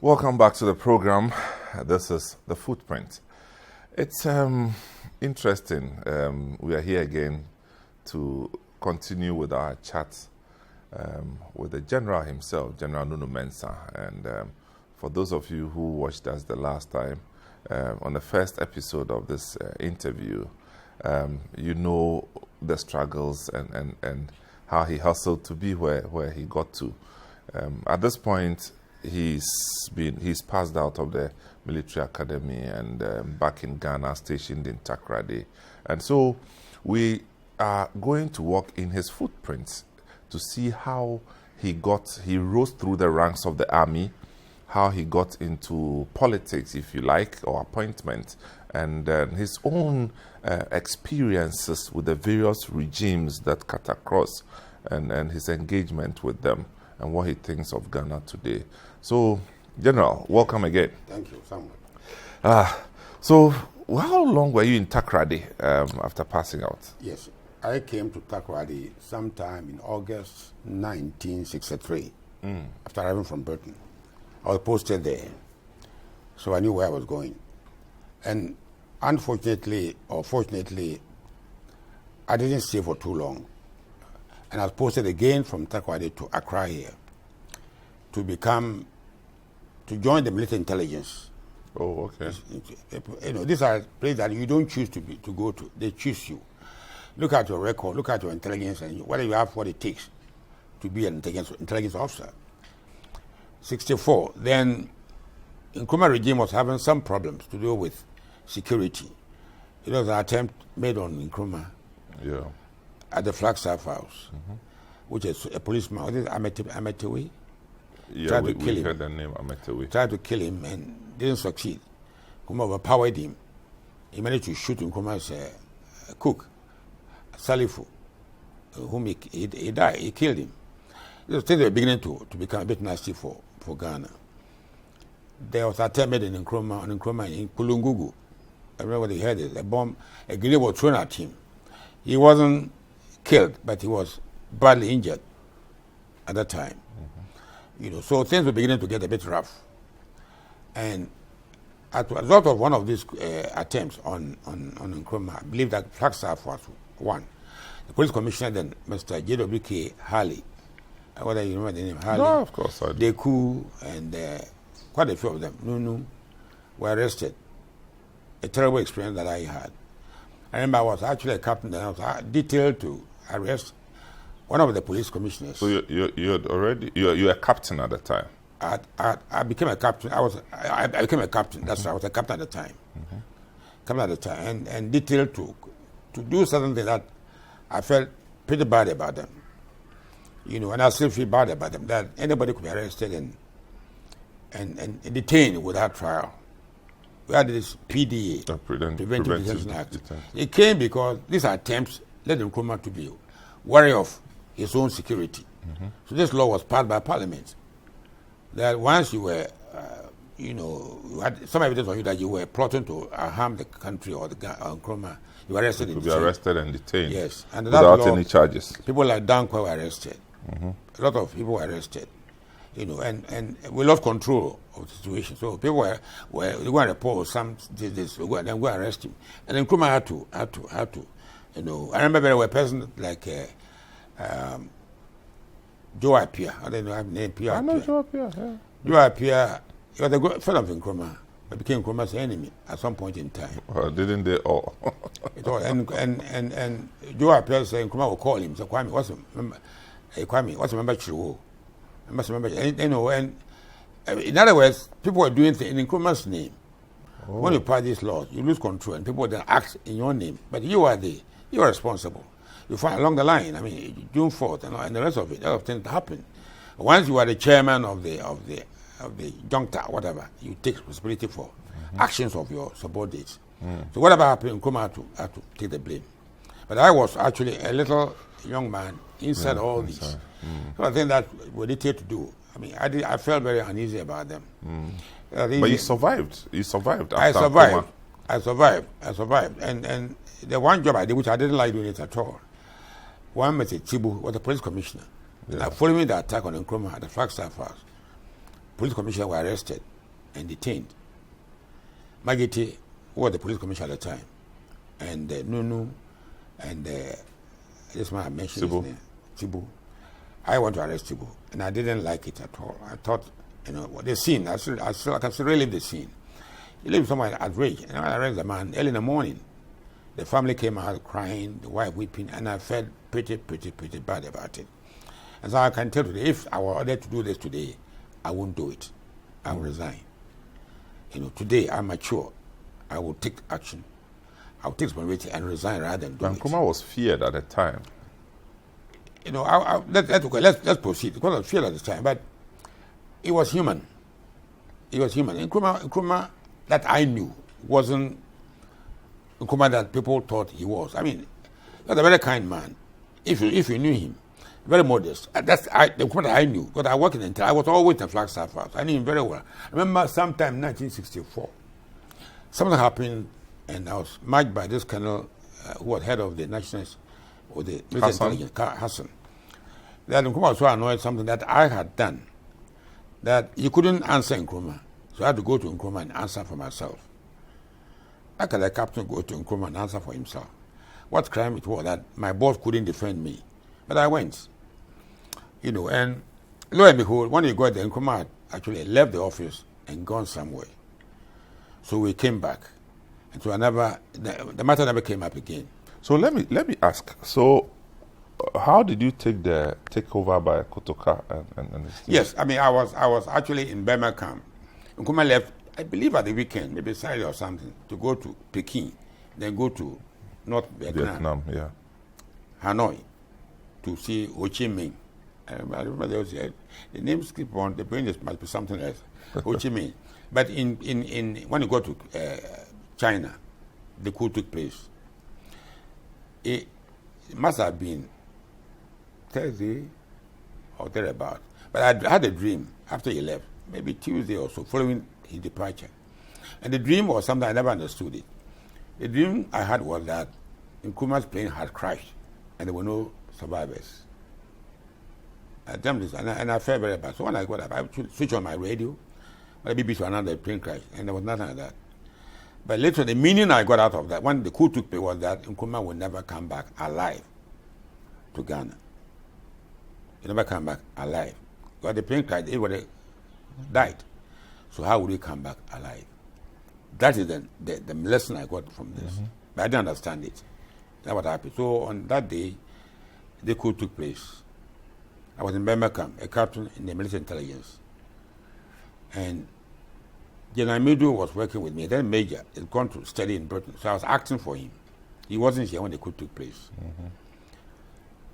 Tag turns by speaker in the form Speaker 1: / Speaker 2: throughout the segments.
Speaker 1: Welcome back to the program. This is The Footprint. It's interesting. We are here again to continue with our chat with the General himself, General Nunoo-Mensah. And for those of you who watched us the last time, on the first episode of this interview, you know the struggles and how he hustled to be where he got to. At this point, he's passed out of the military academy and back in Ghana, stationed in Takoradi. And so we are going to walk in his footprints to see how he rose through the ranks of the army, how he got into politics, if you like, or appointment, and his own experiences with the various regimes that cut across and his engagement with them and what he thinks of Ghana today. So, General, welcome again.
Speaker 2: Thank you, Samuel.
Speaker 1: So, how long were you in Takoradi after passing out?
Speaker 2: Yes, I came to Takoradi sometime in August 1963, after arriving from Britain. I was posted there, so I knew where I was going. And unfortunately, or fortunately, I didn't stay for too long. And I was posted again from Takoradi to Accra here to join the military intelligence.
Speaker 1: Oh, okay.
Speaker 2: You know, these are places that you don't choose to go to. They choose you. Look at your record, look at your intelligence, and whether you have what it takes to be an intelligence officer. 64. Then, Nkrumah regime was having some problems to do with security. It was an attempt made on Nkrumah at the Flagstaff House, which is a policeman. What is it, Ametewe?
Speaker 1: Yeah, we heard the name Ametewe.
Speaker 2: Tried to kill him and didn't succeed. Nkrumah overpowered him. He managed to shoot Nkrumah's cook, Salifu, whom he died. He killed him. These things were beginning to become a bit nasty for Ghana. There was an attempt made in Nkrumah in Kulungugu. I remember when they heard it. A grenade was thrown at him. He wasn't killed, but he was badly injured at that time. You know, so things were beginning to get a bit rough. And as a result of one of these attempts on Nkrumah, I believe that Flagstaff was one. The police commissioner then, Mr. J.W.K. Harley, whether you remember the name, Harley?
Speaker 1: No, of course I do.
Speaker 2: Deku and quite a few of them, Nunu, were arrested. A terrible experience that I had. I remember I was actually a captain and I was detailed to arrest one of the police commissioners.
Speaker 1: So you were a captain at the time?
Speaker 2: I became a captain. I became a captain. That's right. I was a captain at the time. Captain at the time, and detailed to do something that I felt pretty bad about them. You know, and I still feel bad about them, that anybody could be arrested and detained without trial. We had this PDA, Preventive Detention Act. It came because these attempts led Nkrumah to be wary of his own security. So this law was passed by Parliament. That once you were, you had some evidence on you that you were plotting to harm the country or the Nkrumah, you were arrested. You
Speaker 1: could be arrested and detained.
Speaker 2: Yes, and
Speaker 1: without any charges.
Speaker 2: People like Dankwa were arrested. A lot of people were arrested. You know, and we lost control of the situation. So people were they go and report some this, then go arrest him, and then Nkrumah had to. You know, I remember very well a person like Joe Appiah. I don't know his name.
Speaker 1: I know Joe Appiah. Yeah.
Speaker 2: Joe Appiah, he was a good friend of Nkrumah, but became Nkrumah's enemy at some point in time.
Speaker 1: Well, didn't they all?
Speaker 2: And Joe Appiah said Nkrumah will call him. So Kwame, what's the member Chiwo? You know, and in other words, people were doing things in Nkrumah's name. When you pass these laws, you lose control, and people then act in your name. But you are responsible. You find along the line. I mean, June 4th and the rest of it. A lot of things happen. Once you are the chairman of the junta, whatever, you take responsibility for actions of your subordinates. So whatever happened, Nkrumah had to take the blame. But I was actually a little young man inside all these. So I think that we did to do. I mean, I felt very uneasy about them.
Speaker 1: But you survived. You survived.
Speaker 2: I survived. And the one job I did, which I didn't like doing it at all, Mr. Chibu was the police commissioner. Following the attack on Nkrumah at the Flagstaff House, police commissioners were arrested and detained. Magiti, who was the police commissioner at the time, and Nunu, and this man I mentioned his name, Tibu. I want to arrest Tibu, and I didn't like it at all. I thought, the scene, I can still relive the scene. He lived somewhere at rage, and I arrested the man early in the morning. The family came out crying, the wife weeping, and I felt pretty bad about it. And so I can tell you, if I were ordered to do this today, I won't do it. I will resign. Today I'm mature. I will take action. I will take responsibility and resign rather than do it.
Speaker 1: Nkrumah was feared at the time.
Speaker 2: Let's proceed. Because I was feared at the time, but he was human. He was human. Nkrumah that I knew wasn't Nkrumah that people thought he was. I mean, he was a very kind man. If you knew him, very modest. The Nkrumah that I knew, because I worked in Intel, I was always in Flagstaff House. I knew him very well. I remember sometime in 1964, something happened, and I was marched by this colonel who was head of the Nationals, or the intelligence, Hassan. That Nkrumah was so annoyed something that I had done, that he couldn't answer Nkrumah. So I had to go to Nkrumah and answer for myself. How can the captain go to Nkrumah and answer for himself? What crime it was that my boss couldn't defend me. But I went. And lo and behold, when he got there, Nkrumah had actually left the office and gone somewhere. So we came back. And so the matter never came up again.
Speaker 1: So let me ask. So how did you take over by Kotoka and his team?
Speaker 2: Yes, I mean I was actually in Burma camp. Nkrumah left, I believe at the weekend, maybe Saturday or something, to go to Peking, then go to North Vietnam, Hanoi, to see Ho Chi Minh. I remember there was the names keep on. The brain must be something else. Ho Chi Minh. But in when you go to China, the coup took place. It must have been Thursday or thereabout. But I had a dream after he left, maybe Tuesday or so, following his departure. And the dream was something I never understood it. The dream I had was that Nkrumah's plane had crashed and there were no survivors. I dreamt this and I felt very bad. So when I got up, I switched on my radio, maybe to another plane crash, and there was nothing like that. But later, the meaning I got out of that, when the coup took place, was that Nkrumah would never come back alive to Ghana. He never come back alive. Because the plane crashed, everybody died. So how would he come back alive? That is the lesson I got from this. Mm-hmm. But I didn't understand it. That's what happened. So on that day, the coup took place. I was in Burma camp, a captain in the military intelligence. And General Medu was working with me. Then Major had gone to study in Britain. So I was acting for him. He wasn't here when the coup took place. Mm-hmm.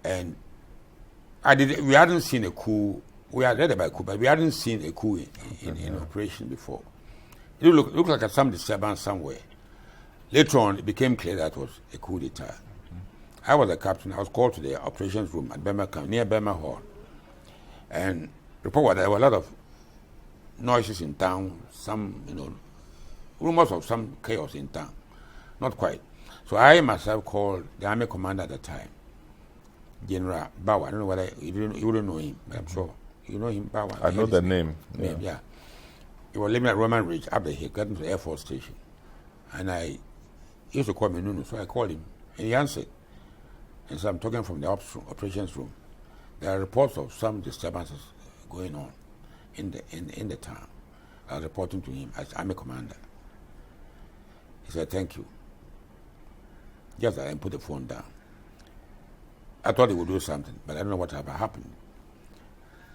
Speaker 2: And we hadn't seen a coup. We had read about a coup, but we hadn't seen a coup in operation before. It looked like some disturbance somewhere. Later on, it became clear that it was a coup d'etat. Mm-hmm. I was a captain. I was called to the operations room at Burma camp, near Burma Hall. And report was there were a lot of noises in town, some, rumors of some chaos in town. Not quite. So I myself called the army commander at the time, General Bawa. I don't know whether you wouldn't know him, but I'm sure you know him, Bawa.
Speaker 1: I know the name.
Speaker 2: Yeah. He was living at Roman Ridge, up the hill, got into the Air Force Station. And he used to call me Nunu, so I called him, and he answered. And so I'm talking from the operations room. There are reports of some disturbances going on in the town. I was reporting to him as army commander. He said, "Thank you." Just I put the phone down. I thought he would do something, but I don't know what happened.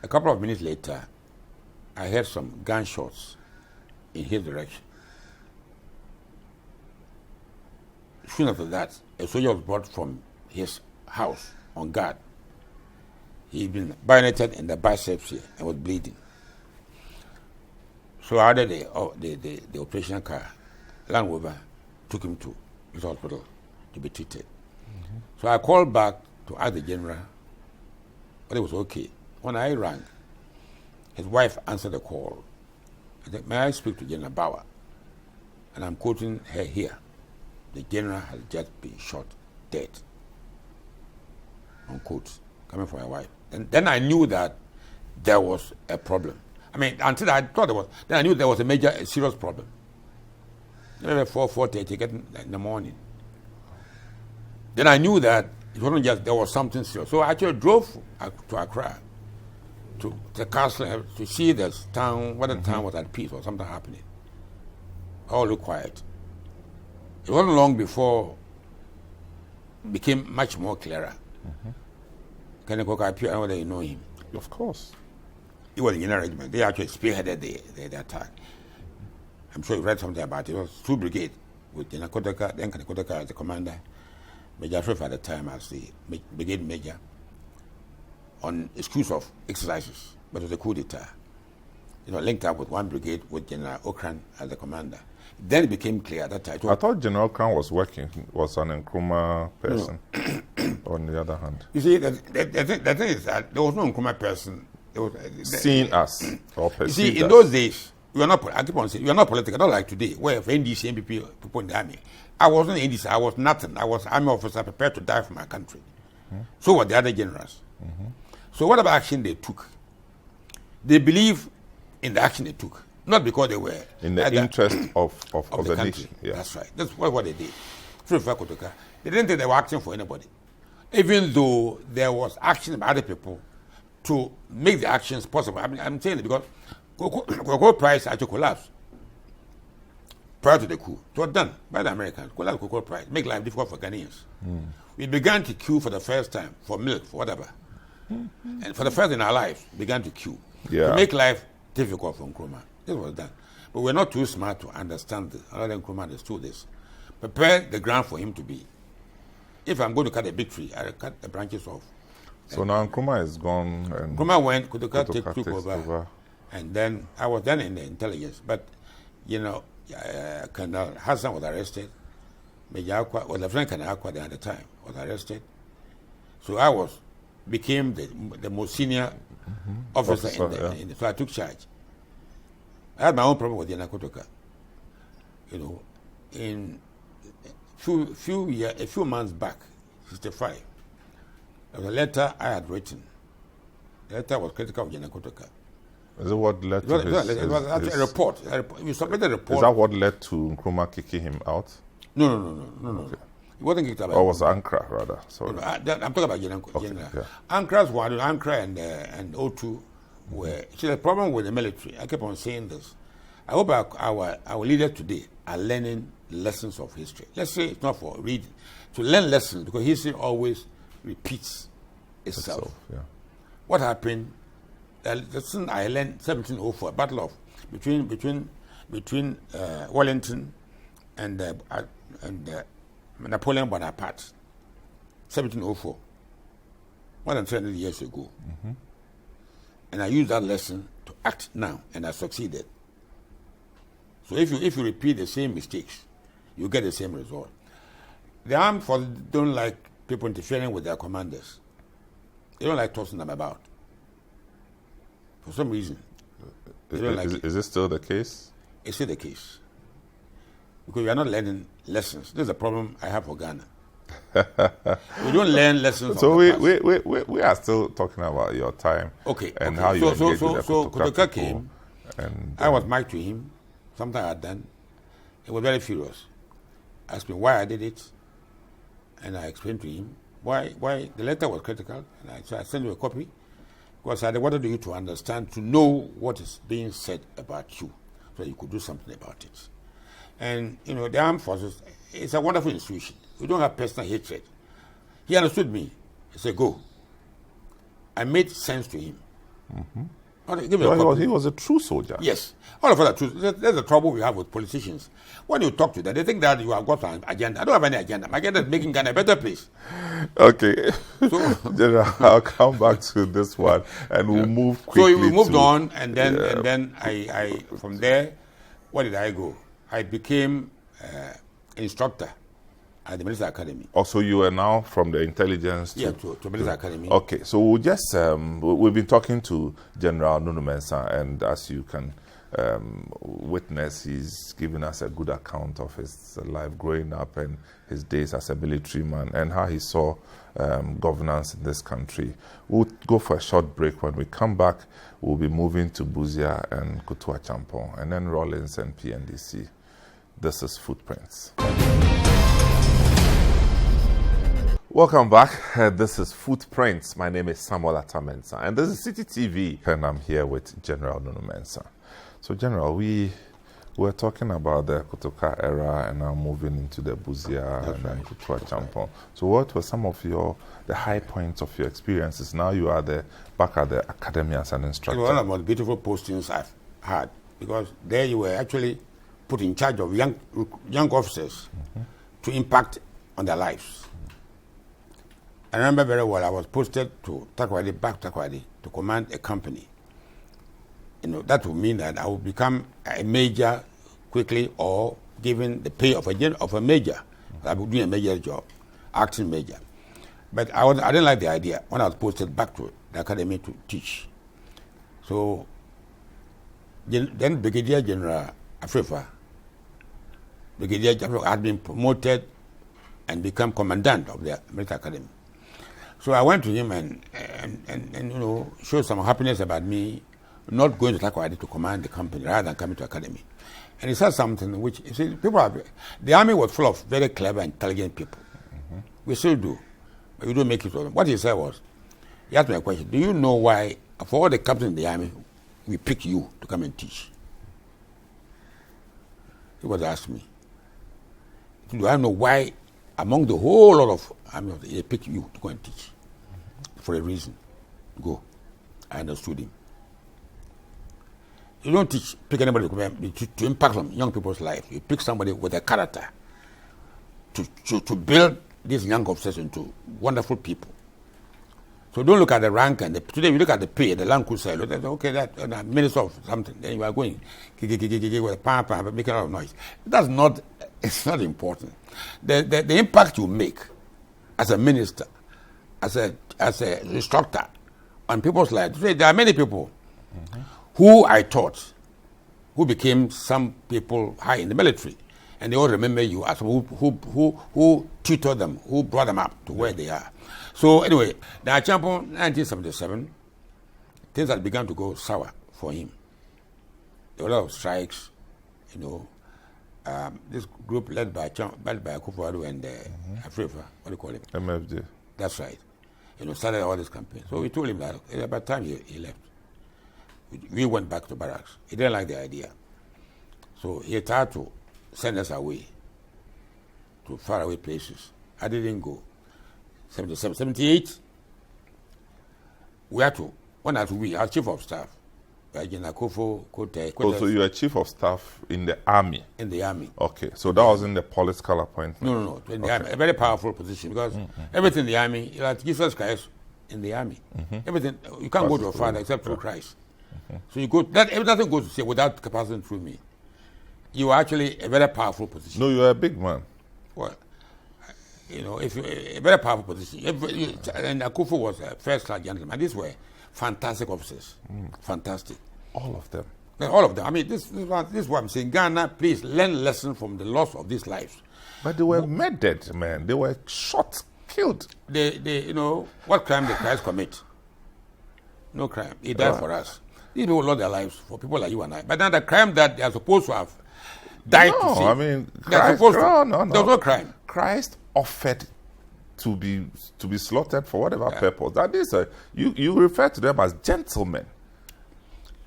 Speaker 2: A couple of minutes later, I heard some gunshots in his direction. Soon after that, a soldier was brought from his house on guard. He'd been bayoneted in the biceps here and was bleeding. So I ordered the operational car, Land Rover, took him to his hospital to be treated. Mm-hmm. So I called back to ask the general whether it was okay. When I rang, his wife answered the call. I said, "May I speak to General Bauer?" And I'm quoting her here. "The general has just been shot dead." Unquote, coming from my wife. And then I knew that there was a problem. I mean, until I thought there was, then I knew there was a serious problem. Maybe 4:30, get in the morning. Then I knew that it wasn't just, there was something serious. So I actually drove to Accra, to the castle, to see the town, whether the town was at peace or something happening. All looked quiet. It wasn't long before it became much more clearer. Kenny Coker appeared, I don't know whether you know him.
Speaker 1: Of course.
Speaker 2: He was in the regiment. They actually spearheaded the attack. I'm sure you read something about it. It was 2 brigades with General Kotaka, then Kenny Kotaka as the commander, Major Shrift at the time as the brigade major, on excuse of exercises, but it was a coup d'etat. Linked up with 1 brigade with General Okran as the commander. Then it became clear that time.
Speaker 1: I thought General Okran was an Nkrumah person. On the other hand,
Speaker 2: you see, the thing is that there was no Nkrumah person.
Speaker 1: Seen us or perceived.
Speaker 2: You see, in those days, we are not. I keep on saying, we are not political. Not like today, where for NDC, MPP, people in the army. I wasn't NDC. I was nothing. I was army officer prepared to die for my country. So were the other generals. So whatever action they took, they believe in the action they took, not because they were
Speaker 1: in the interest of the
Speaker 2: country.
Speaker 1: nation. Yeah.
Speaker 2: That's right. That's what they did. They didn't think they were acting for anybody, even though there was action by other people to make the actions possible. I mean, I'm saying it because cocoa price actually collapsed prior to the coup. It was done by the Americans. Collapse cocoa price, make life difficult for Ghanaians. We began to queue for the first time for milk, for whatever. And for the first in our lives, began to queue. To make life difficult for Nkrumah. This was done. But we're not too smart to understand this. Other than Nkrumah understood this. Prepare the ground for him to be. If I'm going to cut a big tree, I'll cut the branches off.
Speaker 1: So now Nkrumah is gone. And
Speaker 2: Nkrumah went, Kotoka took over. And then I was then in the intelligence. But, Colonel Hassan was arrested. Major Akwa, or Lieutenant Colonel Akwa at the time, was arrested. So I became the most senior officer so I took charge. I had my own problem with General Kotoka. In a few months back, 65, there was a letter I had written. The letter was critical of General Kotoka.
Speaker 1: Is it what led to
Speaker 2: it was actually a report. We submitted a report.
Speaker 1: Is that what led to Nkrumah kicking him out?
Speaker 2: No.
Speaker 1: Okay.
Speaker 2: He wasn't kicked out.
Speaker 1: Or was Ankara, rather? Sorry.
Speaker 2: I'm talking about General.
Speaker 1: Okay, yeah.
Speaker 2: Ankara's one, Ankara and O2 were. See, the problem with the military, I keep on saying this. I hope our leaders today are learning lessons of history. Let's say it's not for reading, to learn lessons, because history always repeats itself.
Speaker 1: Yeah.
Speaker 2: What happened? The lesson I learned 1704, battle of between Wellington and Napoleon Bonaparte, 1704, more than 300 years ago. And I used that lesson to act now, and I succeeded. So if you repeat the same mistakes, you get the same result. The armed forces don't like people interfering with their commanders. They don't like tossing them about. For some reason. They don't like it.
Speaker 1: Is this still the case?
Speaker 2: It's still the case. Because we are not learning lessons. This is a problem I have for Ghana. We don't learn lessons.
Speaker 1: So we are still talking about your time.
Speaker 2: Okay.
Speaker 1: And how you engaged with the
Speaker 2: Kotoka came.
Speaker 1: And
Speaker 2: I was married to him. Something I had done. He was very furious. Asked me why I did it. And I explained to him why the letter was critical. And I sent you a copy. Because I wanted you to understand, to know what is being said about you, so you could do something about it. And, the armed forces, it's a wonderful institution. We don't have personal hatred. He understood me. He said, go. I made sense to him.
Speaker 1: He was a true soldier.
Speaker 2: Yes. All of us are true. There's the trouble we have with politicians. When you talk to them, they think that you have got an agenda. I don't have any agenda. My agenda is making Ghana a better place.
Speaker 1: Okay. So, General, I'll come back to this one, and we'll move quickly.
Speaker 2: So we moved on, and then I from there, where did I go? I became instructor at the Military Academy.
Speaker 1: Also, you are now from the intelligence
Speaker 2: to Military Academy.
Speaker 1: Okay, so we'll just we've been talking to General Nunoo-Mensah, and as you can witnessed. He's given us a good account of his life growing up and his days as a military man and how he saw governance in this country. We'll go for a short break. When we come back, we'll be moving to Busia and Kutu Achampong, and then Rawlins and PNDC. This is Footprints. Welcome back. This is Footprints. My name is Samuel Atta-Mensah, and this is Citi TV, and I'm here with General Nunoo-Mensah. So, General, we were talking about the Kotoka era and now moving into the Busia and then Kutu Achampong. So, what were some of the high points of your experiences? Now you are back at the academy as an instructor.
Speaker 2: It was one of the most beautiful postings I've had, because there you were actually put in charge of young officers to impact on their lives. I remember very well, I was posted to Takoradi to command a company. That would mean that I would become a major quickly, or given the pay of a major. I would do a major job, acting major. But I didn't like the idea when I was posted back to the academy to teach. So then Brigadier General Afrifa, Brigadier General had been promoted and become commandant of the military academy. So I went to him and showed some happiness about me not going to Takoradi to command the company rather than coming to academy. And he said something which, you see, the army was full of very clever, intelligent people. We still do, but we don't make it all. What he said was, he asked me a question: do you know why, for all the captains in the army, we pick you to come and teach? He was asking me, do I know why among the whole lot of army, they pick you to go and teach? For a reason. Go. I understood him. You don't pick anybody to impact on young people's lives. You pick somebody with a character to build these young officers into wonderful people. So don't look at the rank and today you look at the pay, the land could say, okay, that minister of something, then you are going with a pam, making a lot of noise. It's not important. The impact you make as a minister, as a instructor on people's lives. Today, there are many people who I taught, who became some people high in the military, and they all remember you as who tutored them, who brought them up to where they are. So anyway, the Achampong 1977, things had begun to go sour for him. There were a lot of strikes, this group led by Akufo-Addo and Afrifa, what do you call it?
Speaker 1: MFD.
Speaker 2: That's right. Started all this campaign. So we told him that by the time he left, we went back to barracks. He didn't like the idea. So he tried to send us away to faraway places. I didn't go. 77, 78, we had to, our chief of staff, General Akufo-Addo.
Speaker 1: So you were chief of staff in the army?
Speaker 2: In the army.
Speaker 1: Okay, so that wasn't the political appointment?
Speaker 2: No, in the army. A very powerful position, because everything in the army, like Jesus Christ in the army. Everything, you can't go to a father except through Christ. So you go, nothing goes to say without capacity through me. You are actually a very powerful position.
Speaker 1: No, you're a big man.
Speaker 2: Well, if you a very powerful position. And Akufo was a first-class gentleman. These were fantastic officers. Fantastic.
Speaker 1: All of them.
Speaker 2: All of them. I mean, this is what I'm saying. Ghana, please learn lessons from the loss of these lives.
Speaker 1: But they were murdered, man. They were shot, killed.
Speaker 2: What crime did Christ commit? No crime. He died for us. These people lost their lives for people like you and I. But now the crime that they are supposed to have died to see.
Speaker 1: I mean,
Speaker 2: Christ, no. There was no crime.
Speaker 1: Christ offered to be slaughtered for whatever purpose. That is, you refer to them as gentlemen.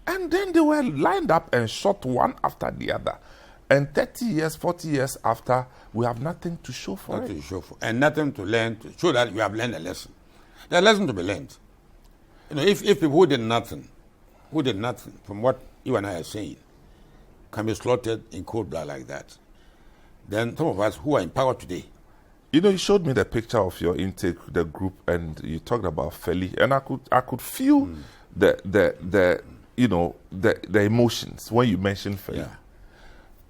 Speaker 1: And then they were lined up and shot one after the other. And 30 years, 40 years after, we have nothing to show for
Speaker 2: nothing to show for, and nothing to learn to show that you have learned a lesson. There's a lesson to be learned. If people who did nothing from what you and I are saying, can be slaughtered in cold blood like that, then some of us who are in power today.
Speaker 1: You showed me the picture of your intake, the group, and you talked about Feli, and I could feel the emotions when you mentioned Feli.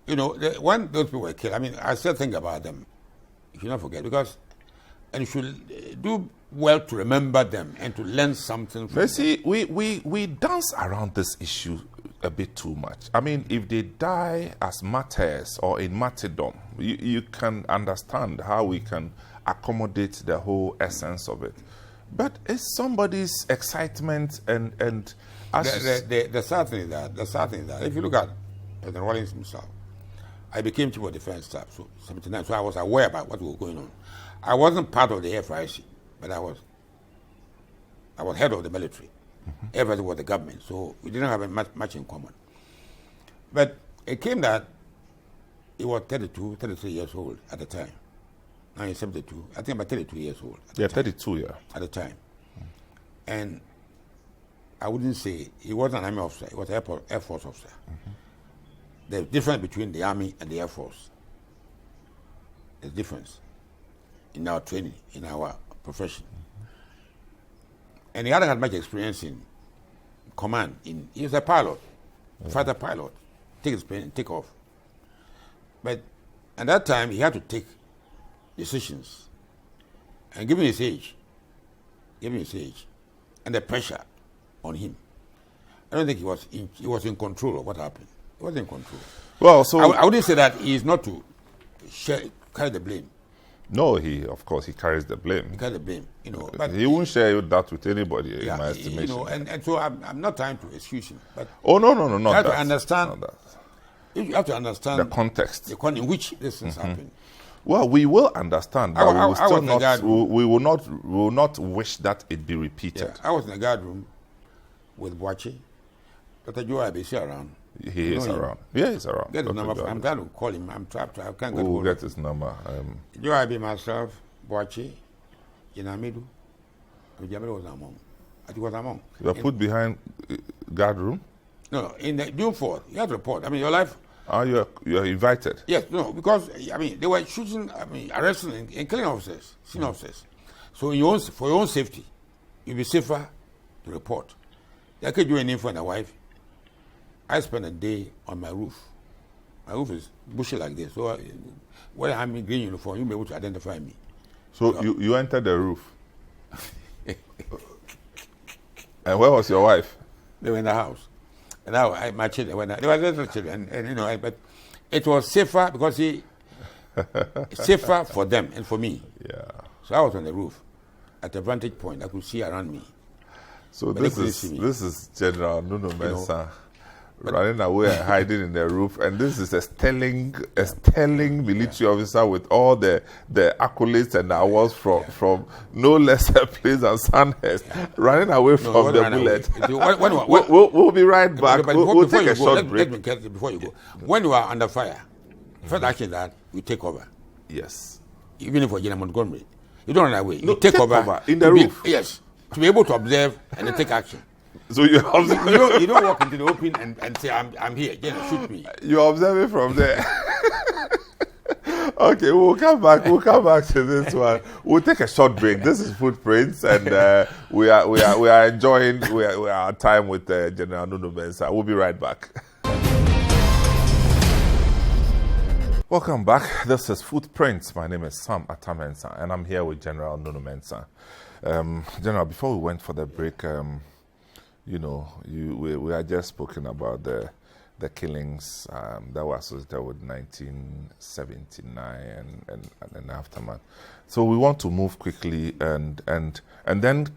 Speaker 2: Yeah. When those people were killed, I mean, I still think about them. You should not forget, and you should do well to remember them and to learn something from them.
Speaker 1: See, we dance around this issue a bit too much. I mean, if they die as martyrs or in martyrdom, you can understand how we can accommodate the whole essence of it. But it's somebody's excitement and
Speaker 2: the sad thing is that if you look at President Rawlings himself, I became Chief of Defense Staff, so 79, so I was aware about what was going on. I wasn't part of the FIC, but I was head of the military. Everything was the government, so we didn't have much in common. But it came that he was 32, 33 years old at the time. Now he's 72. I think about 32 years old.
Speaker 1: Yeah, 32, yeah.
Speaker 2: At the time. And I wouldn't say he wasn't an army officer, he was an Air Force officer. There's difference between the army and the Air Force. There's difference in our training, in our profession. And he hadn't had much experience in command. He was a pilot, fighter pilot, take his plane and take off. But at that time, he had to take decisions. And given his age, and the pressure on him, I don't think he was in control of what happened. He was in control.
Speaker 1: Well, so
Speaker 2: I wouldn't say that he is not to carry the blame.
Speaker 1: No, of course, he carries the blame.
Speaker 2: He carries the blame, But
Speaker 1: he won't share that with anybody, in my estimation.
Speaker 2: And so I'm not trying to excuse him. But
Speaker 1: no, not
Speaker 2: you have
Speaker 1: that.
Speaker 2: to understand. You have to understand
Speaker 1: the context,
Speaker 2: in which this is happening.
Speaker 1: Well, we will understand, but we will not wish that it be repeated.
Speaker 2: Yeah, I was in the guard room with Boachi. Dr. Joe is around.
Speaker 1: He is around. Yeah, he's around.
Speaker 2: Get his number. I'm trying to call him. I'm trapped. I can't get
Speaker 1: hold. We'll get his number.
Speaker 2: Joe myself, Boachi, Inamidu. Jamil was among. I think was among.
Speaker 1: You were put behind guard room?
Speaker 2: No, in the June 4th. You have to report. I mean, your life.
Speaker 1: You're invited?
Speaker 2: Yes, no, because, they were shooting, arresting and killing officers, senior officers. So for your own safety, you'll be safer to report. I could do anything for my wife. I spent a day on my roof. My roof is bushy like this. So when I have a green uniform, you'll be able to identify me.
Speaker 1: So you entered the roof? And where was your wife?
Speaker 2: They were in the house. And my children, they were little children, but it was safer because safer for them and for me.
Speaker 1: Yeah.
Speaker 2: So I was on the roof at a vantage point. I could see around me.
Speaker 1: So this is General Nunoo-Mensah running away and hiding in the roof, and this is a sterling military officer with all the accolades and awards from no lesser place than Sandhurst, running away from the bullet. We'll be right back. We'll take a short break.
Speaker 2: Let me before you go. When you are under fire, first action that you take over.
Speaker 1: Yes.
Speaker 2: Even if you're General Montgomery, you don't run away. You
Speaker 1: take over in the roof.
Speaker 2: Yes. To be able to observe and then take action.
Speaker 1: So you
Speaker 2: don't walk into the open and say, I'm here, just shoot me.
Speaker 1: You're observing from there. Okay, we'll come back to this one. We'll take a short break. This is Footprints, and we are enjoying our time with General Nunoo-Mensah. We'll be right back. Welcome back. This is Footprints. My name is Sam Atta-Mensah, and I'm here with General Nunoo-Mensah. General, before we went for the break, we had just spoken about the killings that were associated with 1979 and aftermath. So we want to move quickly, and then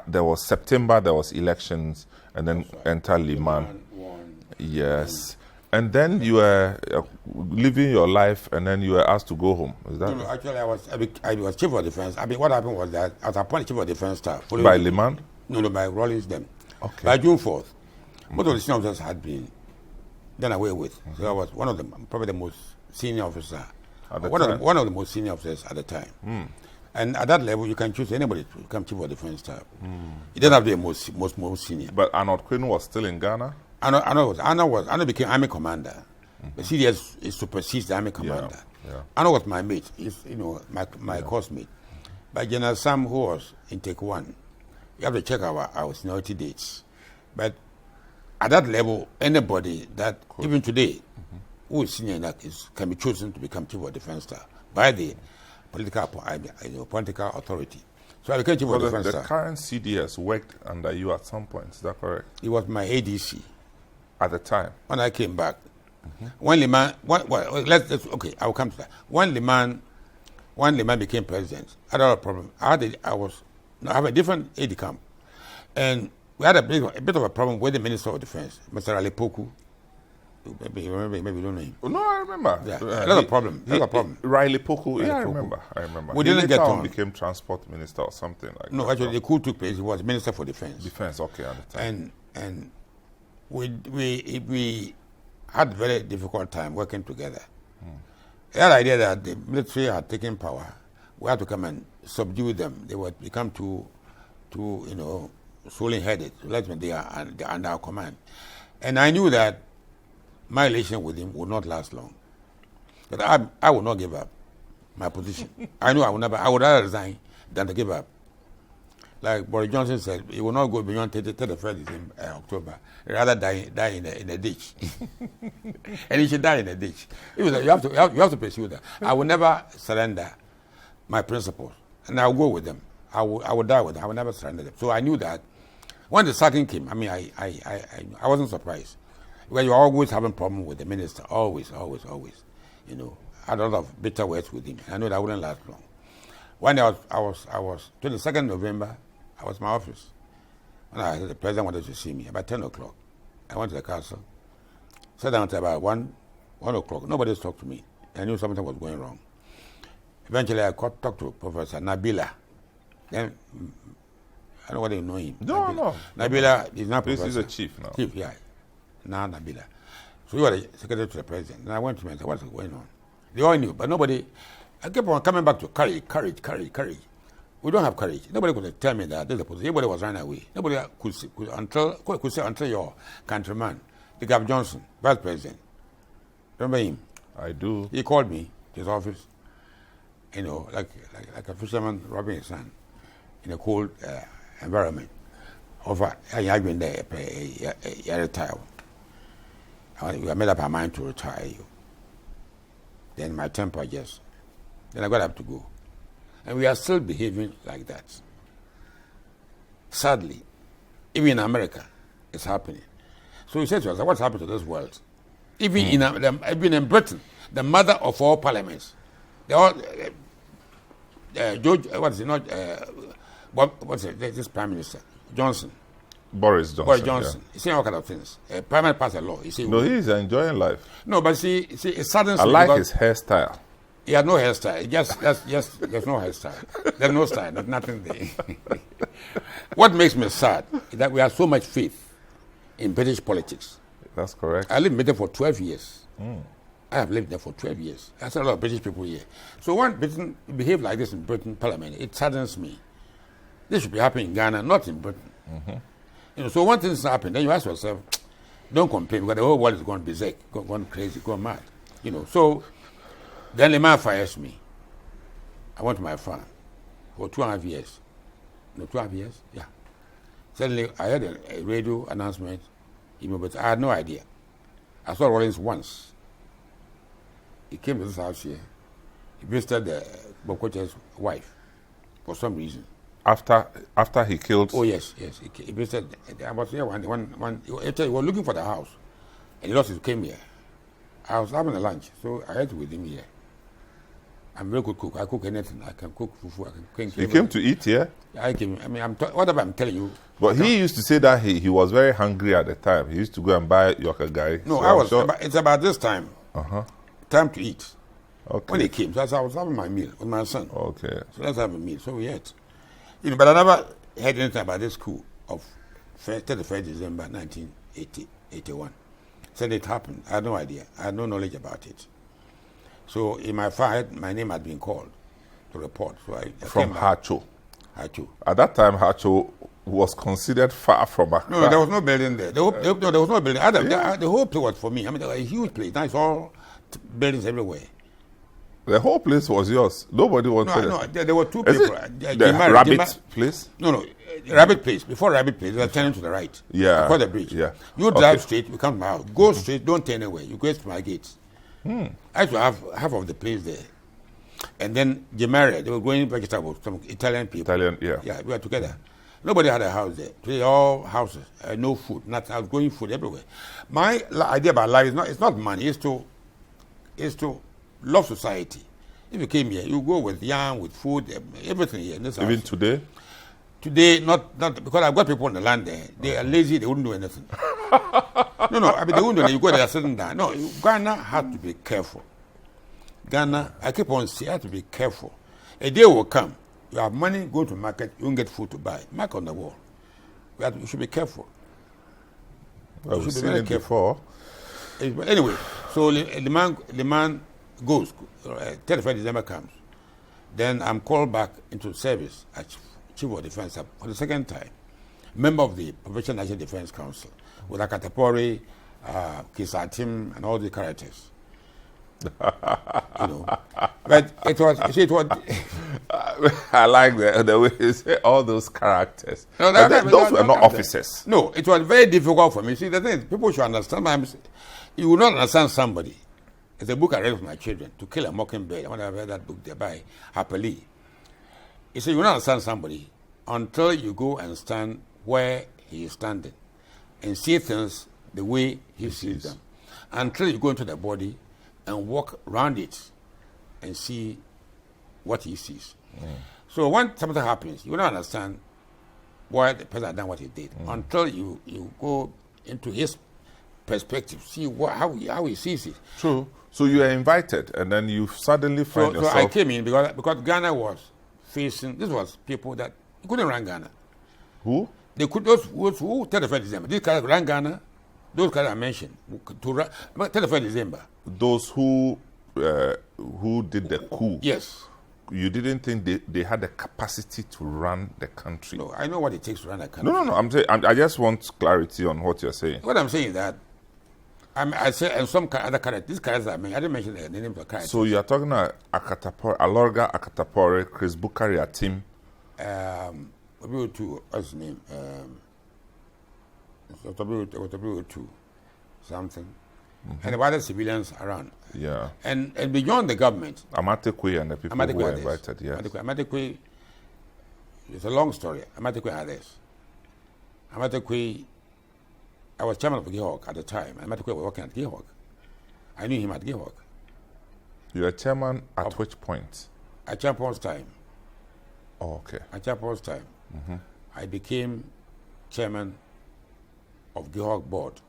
Speaker 1: there was September, there was elections, and then enter Liman. Yes. And then you were living your life, and then you were asked to go home. Is that?
Speaker 2: No, actually, I was chief of defense. What happened was that I was appointed chief of defense staff.
Speaker 1: By Liman?
Speaker 2: No, by Rawlings them.
Speaker 1: Okay.
Speaker 2: By June 4th, most of the senior officers had been done away with. So I was one of them, probably the most senior officer. One of the most senior officers at the time. And at that level, you can choose anybody to become chief of defense staff. It doesn't have to be the most senior.
Speaker 1: But Arnold Quinn was still in Ghana?
Speaker 2: Arnold became army commander. The CDS supersedes the army commander.
Speaker 1: Yeah.
Speaker 2: Arnold was my mate. He's my course mate. But General Sam, who was in Take 1, you have to check our seniority dates. But at that level, anybody that even today who is senior enough can be chosen to become chief of defense staff by the political authority. So I became chief of defense staff.
Speaker 1: The current CDS worked under you at some point. Is that correct?
Speaker 2: He was my ADC.
Speaker 1: At the time?
Speaker 2: When I came back. When Liman, okay, I will come to that. When Liman became president, I had a problem. I have a different aide de camp. And we had a bit of a problem with the Minister of Defense, Mr. Alipoku. Maybe you don't know him.
Speaker 1: No, I remember.
Speaker 2: Yeah, another problem.
Speaker 1: Riley Poku. Yeah, I remember.
Speaker 2: We didn't get on.
Speaker 1: Became transport minister or something like that.
Speaker 2: No, actually, the coup took place. He was Minister for Defense.
Speaker 1: Defense, okay, at the time.
Speaker 2: And we had a very difficult time working together. The idea that the military had taken power, we had to come and subdue them. They would become too swollen-headed. They are under our command. And I knew that my relation with him would not last long. But I would not give up my position. I knew I would rather resign than to give up. Like Boris Johnson said, he will not go beyond 31st in October. Rather die in a ditch. And he should die in a ditch. You have to pursue that. I will never surrender my principles, and I will go with them. I will die with them. I will never surrender them. So I knew that when the sacking came, I mean, I wasn't surprised. Because you're always having problem with the minister, always. I had a lot of bitter words with him. I know that wouldn't last long. One day I was 22nd November. I was in my office. When the president wanted to see me about 10 o'clock. I went to the castle. Sat down until about 1 o'clock. Nobody talked to me. I knew something was going wrong. Eventually, I talked to Professor Nabila. Then I don't know whether you know him.
Speaker 1: No.
Speaker 2: Nabila is now professor.
Speaker 1: This is a chief now.
Speaker 2: Chief, yeah. Now Nabila. So you are the secretary to the president. And I went to him and said, what's going on? They all knew, but nobody. I kept on coming back to courage. We don't have courage. Nobody could tell me that there's a position. Everybody was running away. Nobody could say until your countryman, the General Johnson, vice president. Remember him?
Speaker 1: I do.
Speaker 2: He called me to his office, like a fisherman robbing his son in a cold environment. I've been there, I retired. We made up our mind to retire you. Then my temper then I got up to go. And we are still behaving like that. Sadly, even in America, it's happening. So he said to us, what's happened to this world? Even in Britain, the mother of all parliaments, they all, this Prime Minister, Johnson.
Speaker 1: Boris Johnson.
Speaker 2: He's saying all kinds of things. Prime Minister passed a law.
Speaker 1: No, he's enjoying life.
Speaker 2: No, but see, it saddens
Speaker 1: me. I like his hairstyle.
Speaker 2: He had no hairstyle. There's no hairstyle. There's no style. There's nothing there. What makes me sad is that we have so much faith in British politics.
Speaker 1: That's correct.
Speaker 2: I lived in Britain for 12 years. I have lived there for 12 years. There's a lot of British people here. So when Britain behave like this in Britain Parliament, it saddens me. This should be happening in Ghana, not in Britain. So when things happen, then you ask yourself, don't complain because the whole world is going berserk, going crazy, going mad. So then the man fires me. I went to my farm for 2.5 years. 2.5 years? Yeah. Suddenly, I heard a radio announcement, but I had no idea. I saw Rollins once. He came to this house here. He visited the Bokoche's wife for some reason.
Speaker 1: After he killed?
Speaker 2: Oh, yes. He visited. I was here one he was looking for the house. And he lost his came here. I was having a lunch, so I ate with him here. I'm a very good cook. I cook anything. I can cook fufu. I can cook.
Speaker 1: You came to eat here?
Speaker 2: I came. I mean, whatever I'm telling you.
Speaker 1: But he used to say that he was very hungry at the time. He used to go and buy yoka gari.
Speaker 2: No, it's about this time. Time to eat. Okay. When he came, so I was having my meal with my son.
Speaker 1: Okay.
Speaker 2: So let's have a meal. So we ate. But I never heard anything about this coup of 31st December 1981. Said it happened. I had no idea. I had no knowledge about it. So in my file, my name had been called to report. So I
Speaker 1: from Hacho.
Speaker 2: Hacho.
Speaker 1: At that time, Hacho was considered far from Accra.
Speaker 2: No, there was no building there. There was no building. The whole place was for me. I mean, there was a huge place. Now it's all buildings everywhere.
Speaker 1: The whole place was yours. Nobody wanted it.
Speaker 2: No, there were two people.
Speaker 1: The Rabbit place?
Speaker 2: No, Rabbit place. Before Rabbit place, they're turning to the right.
Speaker 1: Yeah.
Speaker 2: Across the bridge.
Speaker 1: Yeah.
Speaker 2: You drive straight, you come to my house. Go straight, don't turn away. You go to my gates. I used to have half of the place there. And then Gemare, they were growing vegetables, some Italian people.
Speaker 1: Yeah.
Speaker 2: Yeah, we were together. Nobody had a house there. Today, all houses, no food, nothing. I was growing food everywhere. My idea about life it's not money. It's to love society. If you came here, you go with yam, with food, everything here in this house.
Speaker 1: Even today?
Speaker 2: Today, not because I've got people on the land there. They are lazy. They wouldn't do anything. No. I mean, they wouldn't do anything. You go there sitting down. No, Ghana had to be careful. Ghana, I keep on saying, have to be careful. A day will come. You have money, go to market, you won't get food to buy. Mark on the wall. You should be careful.
Speaker 1: Well, we've seen it before.
Speaker 2: Anyway, so the man goes. 31st December comes. Then I'm called back into service as Chief of Defense for the second time. Member of the Provincial National Defense Council with Akatapori, Kisatim, and all the characters. But it was.
Speaker 1: I like the way you say all those characters.
Speaker 2: No,
Speaker 1: those were not officers.
Speaker 2: No, it was very difficult for me. See, the thing is, people should understand. Sometimes you will not understand somebody. It's a book I read with my children, To Kill a Mockingbird. I want to read that book there by Harper Lee. He said, you will not understand somebody until you go and stand where he is standing and see things the way he sees them. Until you go into the body and walk around it and see what he sees. So when something happens, you will not understand why the person has done what he did until you go into his perspective, see how he sees it.
Speaker 1: True. So you are invited, and then you suddenly find yourself.
Speaker 2: So I came in because Ghana was facing. This was people that couldn't run Ghana.
Speaker 1: Who?
Speaker 2: They could those who 31st December. These guys ran Ghana. Those guys I mentioned to run 31st December.
Speaker 1: Those who did the coup.
Speaker 2: Yes.
Speaker 1: You didn't think they had the capacity to run the country?
Speaker 2: No, I know what it takes to run a country.
Speaker 1: No. I'm saying I just want clarity on what you're saying.
Speaker 2: What I'm saying is that I say and some other characters. These characters I didn't mention the name of the characters.
Speaker 1: So you are talking about Alorga Akatapore, Chris Bukari Atim.
Speaker 2: What's his name? Two, something. And the other civilians around.
Speaker 1: Yeah.
Speaker 2: And beyond the government.
Speaker 1: Amatekwe and the people who were invited, yes.
Speaker 2: Amatekwe, it's a long story. Amatekwe others. Amatekwe, I was chairman of Gihawk at the time. Amatekwe was working at Gihawk. I knew him at Gihawk.
Speaker 1: You were chairman at which point?
Speaker 2: At Champion's time.
Speaker 1: Oh, okay.
Speaker 2: At Champion's time. I became chairman of Gihawk board.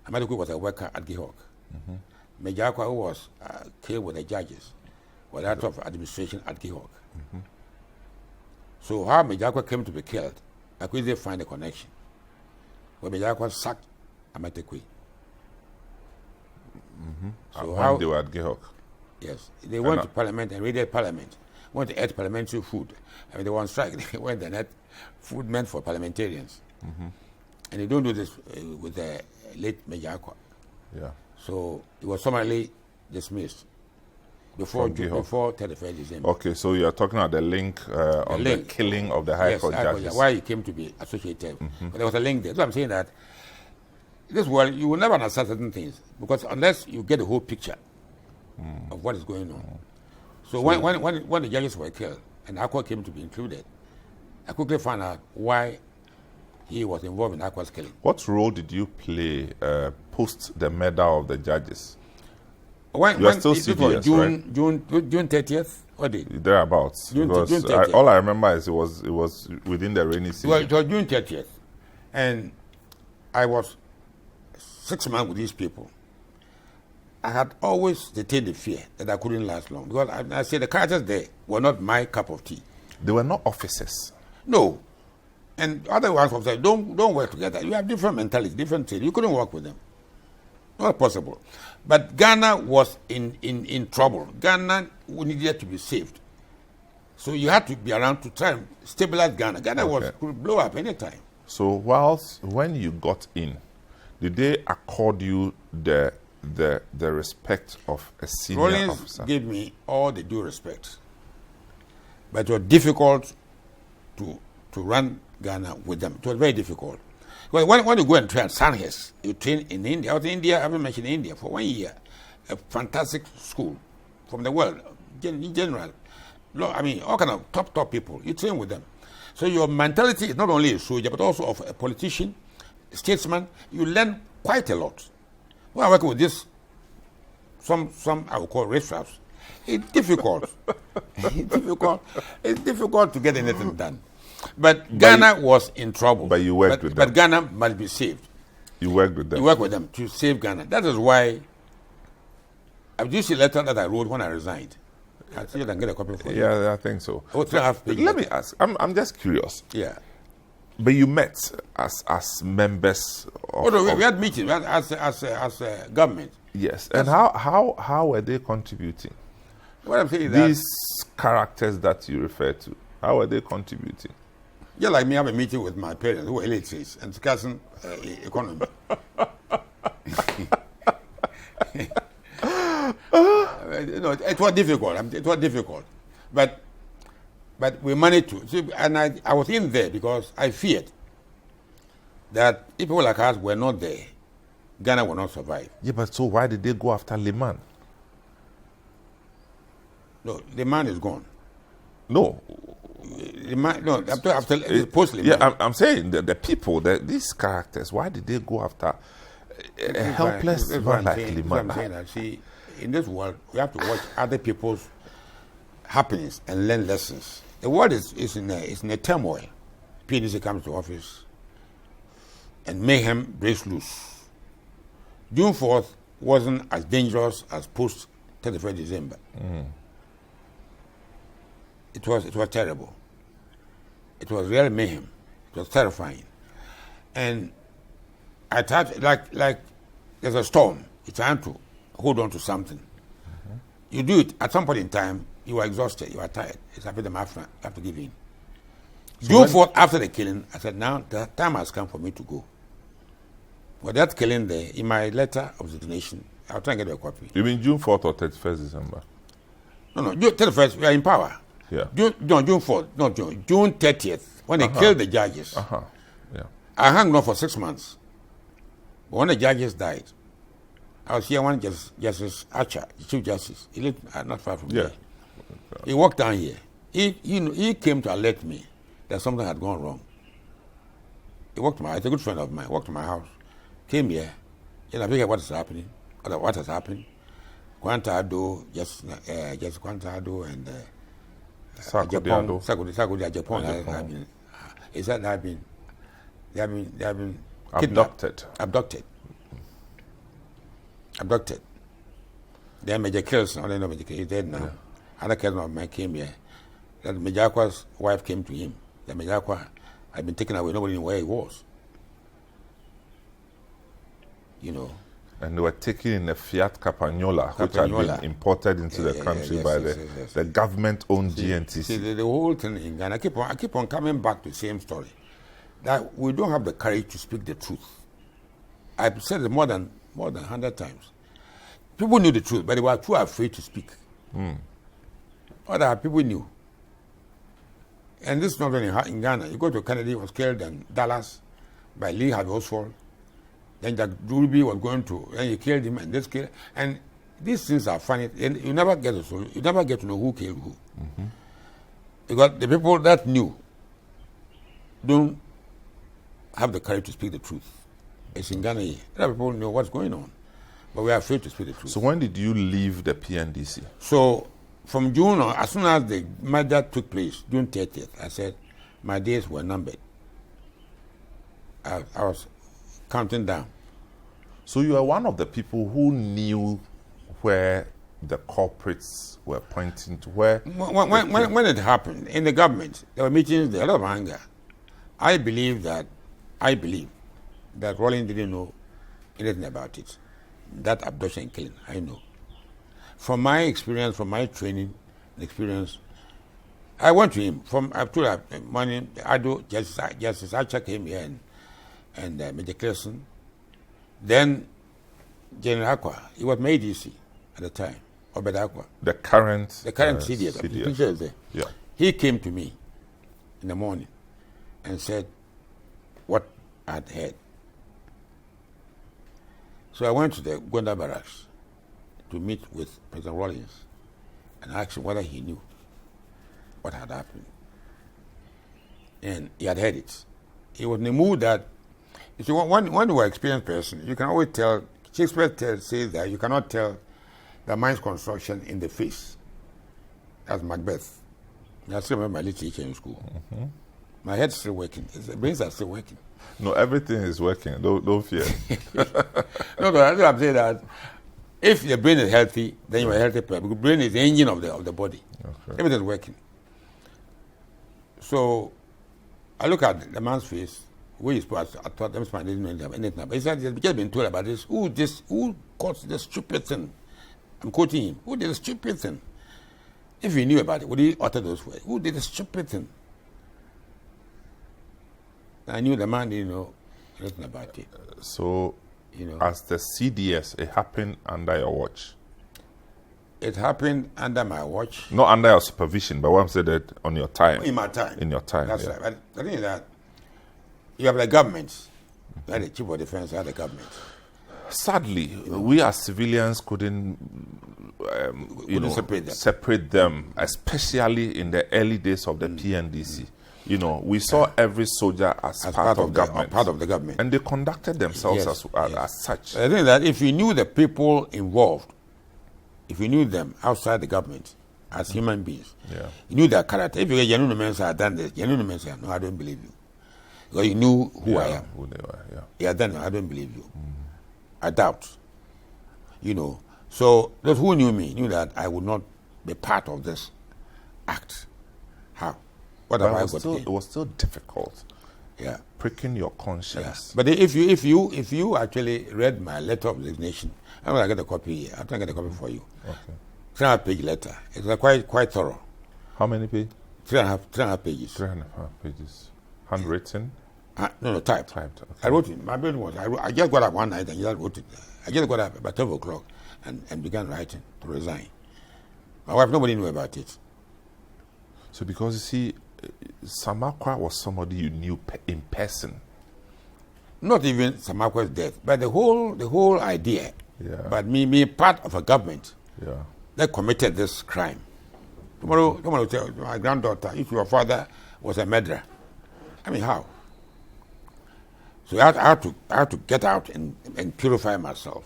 Speaker 2: Amatekwe was a worker at Gihawk. Major Akwa, who was killed with the judges, was out of administration at Gihawk. So how Major Akwa came to be killed, I couldn't find a connection. When Major Akwa sacked Amatekwe.
Speaker 1: So how they were at Gihawk?
Speaker 2: Yes, they went to Parliament and raided Parliament. Went to eat parliamentary food. I mean, they were on strike. They went and ate food meant for parliamentarians. And they don't do this with the late Major Akwa.
Speaker 1: Yeah.
Speaker 2: So it was summarily dismissed before 31st December.
Speaker 1: Okay, so you are talking about the link on the killing of the High Court judges.
Speaker 2: Why he came to be associated. But there was a link there. So I'm saying that this world, you will never understand certain things because unless you get the whole picture of what is going on. So when the judges were killed and Akwa came to be included, I quickly found out why he was involved in Akwa's killing.
Speaker 1: What role did you play post the murder of the judges?
Speaker 2: You are still CDS,
Speaker 1: right?
Speaker 2: June 30th? What day?
Speaker 1: Thereabouts.
Speaker 2: June 30th.
Speaker 1: All I remember is it was within the rainy season.
Speaker 2: Well, it was June 30th. And I was 6 months with these people. I had always detained the fear that I couldn't last long. Because I said the characters there were not my cup of tea.
Speaker 1: They were not officers.
Speaker 2: No. And other ones would say, don't work together. You have different mentality, different things. You couldn't work with them. Not possible. But Ghana was in trouble. Ghana needed to be saved. So you had to be around to try and stabilize Ghana. Ghana could blow up anytime.
Speaker 1: So when you got in, did they accord you the respect of a senior officer?
Speaker 2: Gave me all the due respect. But it was difficult to run Ghana with them. It was very difficult. Well, when you go and train Sandhurst, you train in India. I was in India, I haven't mentioned India, for 1 year. A fantastic school from the world, in general. I mean, all kind of top people. You train with them. So your mentality is not only a soldier, but also of a politician, a statesman. You learn quite a lot. When I'm working with this, some I would call race traps, it's difficult. It's difficult to get anything done. But Ghana was in trouble.
Speaker 1: But you worked with them.
Speaker 2: But Ghana must be saved.
Speaker 1: You worked with them.
Speaker 2: You work with them to save Ghana. That is why I've used a letter that I wrote when I resigned. I see you can get a copy for you.
Speaker 1: Yeah, I think so.
Speaker 2: Oh,
Speaker 1: Let me ask. I'm just curious.
Speaker 2: Yeah.
Speaker 1: But you met as members of...
Speaker 2: We had meetings as a government.
Speaker 1: Yes. And how were they contributing?
Speaker 2: What I'm saying is
Speaker 1: These characters that you refer to, how are they contributing?
Speaker 2: Yeah, like me, I have a meeting with my parents who were illiterates and discussing economy. It was difficult. It was difficult, but we managed to. See, and I was in there because I feared that if people like us were not there, Ghana would not survive.
Speaker 1: Yeah, but so why did they go after Liman?
Speaker 2: No, the man is gone.
Speaker 1: No.
Speaker 2: The man, no, after post Liman.
Speaker 1: Yeah, I'm saying that the people, these characters, why did they go after a helpless man like Liman?
Speaker 2: I'm saying that, see, in this world, we have to watch other people's happenings and learn lessons. The world is in a turmoil. PDC comes to office and mayhem breaks loose. June 4th wasn't as dangerous as post 31st December. It was terrible. It was real mayhem. It was terrifying. And I thought, like there's a storm. It's time to hold on to something. You do it at some point in time. You are exhausted. You are tired. It's after the mafia. You have to give in. So June 4th, after the killing, I said, now the time has come for me to go. But that killing there, in my letter of resignation, I'll try and get a copy.
Speaker 1: You mean June 4th or 31st December?
Speaker 2: No, June 31st, we are in power.
Speaker 1: Yeah.
Speaker 2: June 4th, not June. June 30th, when they killed the judges.
Speaker 1: Yeah.
Speaker 2: I hung on for 6 months. But when the judges died, I was here one Justice Archer, the Chief Justice. He lived not far from here. He walked down here. He came to alert me that something had gone wrong. He walked to my house. He's a good friend of mine. Walked to my house, came here, and I figured what is happening, what has happened. Akufo-Addo, just Akufo-Addo and Japan. He said they have been abducted. Then Major Kilson, I don't know Major Kilson, he's dead now. Yeah. Other cousin of mine came here. That Major Akwa's wife came to him. That Major Akwa had been taken away. Nobody knew where he was. You know.
Speaker 1: And they were taken in a Fiat Capagnola, which had been imported into the country by the government-owned GNTC. See, the whole thing in Ghana, I keep on coming back to the same story. That we don't have the courage to speak the truth. I've said it more than 100 times. People knew the truth, but they were too afraid to speak. Other people knew. And this is not only in Ghana. You go to Kennedy, was killed in Dallas by Lee Harvey Oswald. Then Jack Ruby was going to, and you killed him, and this killed. And these things are funny. And you never get to know who killed who. Because the people that knew don't have the courage to speak the truth. It's in Ghana here. Other people know what's going on, but we are afraid to speak the truth. So when did you leave the PNDC? So from June, as soon as the merger took place, June 30th, I said my days were numbered. I was counting down. So you are one of the people who knew where the corporates were pointing to, where... When it happened, in the government, there were meetings, there was a lot of anger. I believe that Rollins didn't know anything about it. That abduction and killing, I know. From my experience, from my training and experience, I went to him. I told him, morning, Justice Archer came here and Major Kilson. Then General Akwa, he was my ADC at the time, Obed Akwa. The current CDS. The picture is there. Yeah. He came to me in the morning and said what I had heard. So I went to the Gonda barracks to meet with President Rollins and asked him whether he knew what had happened.
Speaker 2: and he had heard it. He was in the mood that, you see, when you are an experienced person, you can always tell, Shakespeare says that you cannot tell the mind's construction in the face. That's Macbeth. I still remember my little teacher in school. Mm-hmm. My head's still working. The brains are still working.
Speaker 1: No, everything is working. Don't fear.
Speaker 2: No, I'm saying that if the brain is healthy, then you're a healthy person. Because the brain is the engine of the body. Okay. Everything is working. So I look at the man's face. Where he spoke, I thought that man didn't know anything about it. He said, he's just been told about this. Who caused this stupid thing? I'm quoting him. Who did the stupid thing? If he knew about it, would he utter those words? Who did the stupid thing? I knew the man didn't know anything about it.
Speaker 1: So, as the CDS, it happened under your watch?
Speaker 2: It happened under my watch.
Speaker 1: Not under your supervision, but what I'm saying that on your time.
Speaker 2: In my time.
Speaker 1: In your time,
Speaker 2: that's right. But the thing is that you have the government. You had the chief of defense, you had the government.
Speaker 1: Sadly, we as civilians couldn't separate them, especially in the early days of the PNDC. We saw every soldier as part of government.
Speaker 2: Part of the government.
Speaker 1: And they conducted themselves as such.
Speaker 2: I think that if you knew the people involved, if you knew them outside the government as human beings, you knew their character. If you get General Joseph Nunoo-Mensah had done this, General Joseph Nunoo-Mensah, no, I don't believe you. Because you knew who I am.
Speaker 1: Who they were,
Speaker 2: Yeah, then I don't believe you. I doubt. So those who knew me knew that I would not be part of this act. How? What have I got?
Speaker 1: It was still difficult.
Speaker 2: Yeah.
Speaker 1: Pricking your conscience.
Speaker 2: Yeah. But if you actually read my letter of resignation, I'm gonna get a copy here. I'm gonna get a copy for you.
Speaker 1: Okay.
Speaker 2: 3.5-page letter. It's quite thorough.
Speaker 1: How many pages?
Speaker 2: 3.5 pages.
Speaker 1: 3.5 pages. Handwritten?
Speaker 2: No, typed.
Speaker 1: Typed. Okay.
Speaker 2: I wrote it. My brain was. I just got up one night and just wrote it. I just got up about 12 o'clock and began writing to resign. My wife, nobody knew about it.
Speaker 1: So because you see, Samakwa was somebody you knew in person.
Speaker 2: Not even Samakwa's death, but the whole idea.
Speaker 1: Yeah.
Speaker 2: But me part of a government.
Speaker 1: Yeah.
Speaker 2: That committed this crime. Tomorrow will tell my granddaughter if your father was a murderer. I mean, how? So I had to get out and purify myself.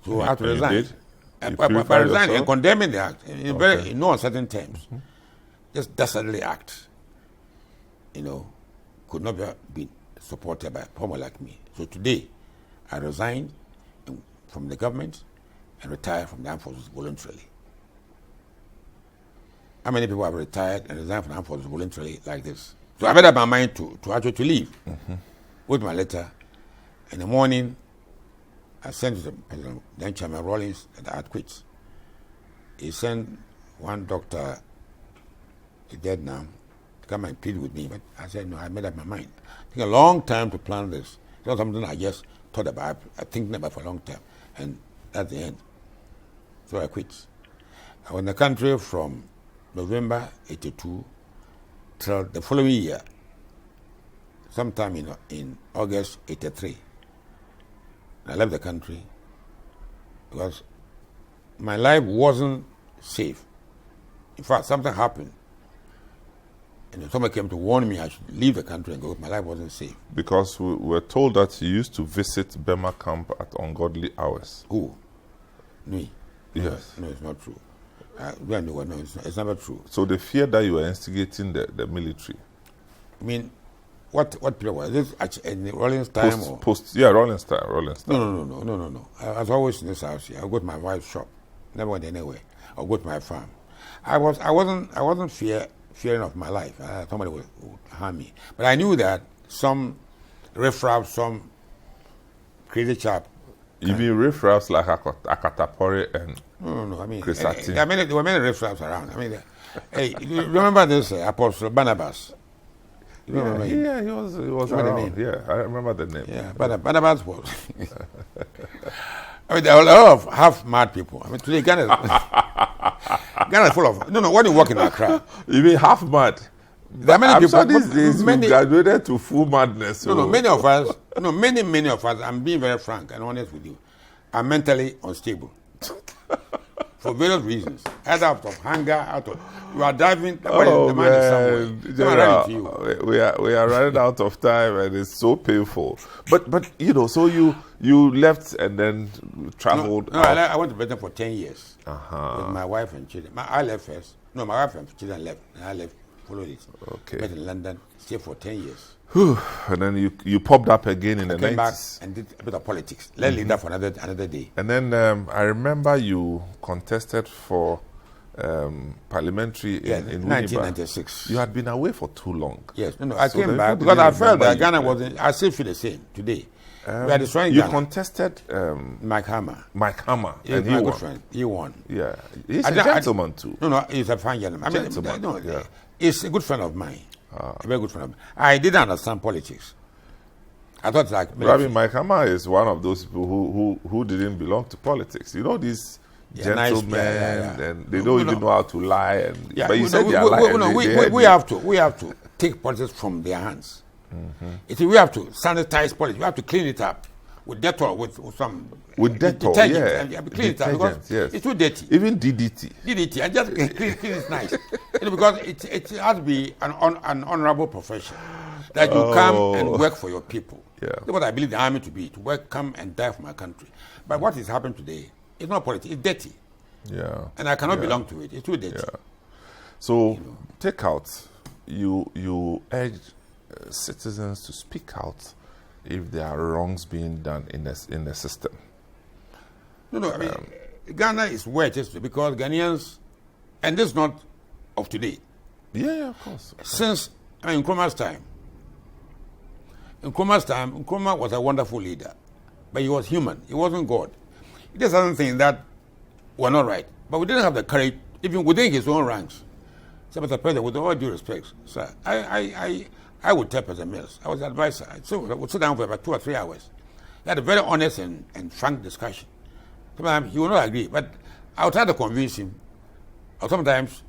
Speaker 2: So I had to resign.
Speaker 1: You did?
Speaker 2: By resigning and condemning the act in no uncertain terms. Just dastardly act. Could not be supported by a former like me. So today, I resigned from the government and retired from the armed forces voluntarily. How many people have retired and resigned from the armed forces voluntarily like this? So I made up my mind to actually leave with my letter. In the morning, I sent to the President, then Chairman Rawlings, that I had quit. He sent one doctor, he's dead now, to come and plead with me. But I said, no, I made up my mind. It took a long time to plan this. It's not something I just thought about. I thinking about for a long time. And that's the end. So I quit. I was in the country from November 82 till the following year, sometime in August 83. I left the country because my life wasn't safe. In fact, something happened. And somebody came to warn me I should leave the country and go. My life wasn't safe.
Speaker 1: Because we were told that you used to visit Burma camp at ungodly hours.
Speaker 2: Who? Me?
Speaker 1: Yes.
Speaker 2: No, it's not true. No, it's never true.
Speaker 1: So they feared that you were instigating the military.
Speaker 2: I mean, what period was this? In the Rawlings time?
Speaker 1: Rawlings time.
Speaker 2: No. I was always in this house here. I would go to my wife's shop. Never went anywhere. I'll go to my farm. I wasn't fearing of my life. Somebody would harm me. But I knew that some riffraff, some crazy chap.
Speaker 1: You mean riffraffs like Akatapori and
Speaker 2: No. I mean,
Speaker 1: Chrisati?
Speaker 2: there were many riffraffs around. I mean, hey, you remember this Apostle Barnabas?
Speaker 1: He was around. Yeah, I remember the name.
Speaker 2: Yeah, Barnabas was. I mean, there are a lot of half-mad people. I mean, today Ghana is full of... No, when you walk in Accra...
Speaker 1: You mean half-mad?
Speaker 2: There are many people...
Speaker 1: Sure these days we graduated to full madness.
Speaker 2: No, many of us... many of us, I'm being very frank and honest with you, are mentally unstable. for various reasons. Either out of hunger, you are driving. The man is somewhere.
Speaker 1: We are running out of time, and it's so painful. But so you left and then traveled.
Speaker 2: No, I went to Britain for 10 years with my wife and children. I left first. No, my wife and children left, and I left. Followed it.
Speaker 1: Okay.
Speaker 2: Went in London, stayed for 10 years.
Speaker 1: And then you popped up again in the 90s.
Speaker 2: Came back and did a bit of politics. Let's leave that for another day.
Speaker 1: And then I remember you contested for parliamentary in
Speaker 2: 1996.
Speaker 1: You had been away for too long.
Speaker 2: Yes, I came back because I felt that Ghana wasn't. I still feel the same today. We are destroying Ghana.
Speaker 1: You contested
Speaker 2: Mike Hammer.
Speaker 1: And
Speaker 2: he won. Friend. He won.
Speaker 1: Yeah, he's a gentleman too.
Speaker 2: No, he's a fine gentleman. He's a good friend of mine. A very good friend of mine. I didn't understand politics. I thought
Speaker 1: Mike Hammer is one of those people who didn't belong to politics. These gentlemen, and they don't even know how to lie. But you said they are lying.
Speaker 2: We have to take politics from their hands. We have to sanitize politics. We have to clean it up with Dettol, with
Speaker 1: Dettol,
Speaker 2: detergent. Clean it up because it's too dirty.
Speaker 1: Even DDT.
Speaker 2: And just clean it nice. Because it has to be an honorable profession that you come and work for your people.
Speaker 1: Yeah.
Speaker 2: That's what I believe the army to be, to work, come and die for my country. But what is happening today, it's not politics, it's dirty.
Speaker 1: Yeah.
Speaker 2: And I cannot belong to it. It's too dirty.
Speaker 1: Yeah. So, take out, you urge citizens to speak out if there are wrongs being done in the system.
Speaker 2: No, I mean, Ghana is where it is because Ghanaians, and this is not of today.
Speaker 1: Yeah, of course.
Speaker 2: Since Nkrumah's time. Nkrumah was a wonderful leader, but he was human. He wasn't God. He did certain things that were not right, but we didn't have the courage, even within his own ranks. So, Mr. President, with all due respect, sir, I would tell President Mills, I was the advisor. So I would sit down for about 2 or 3 hours. We had a very honest and frank discussion. Sometimes he would not agree, but I would try to convince him. Or sometimes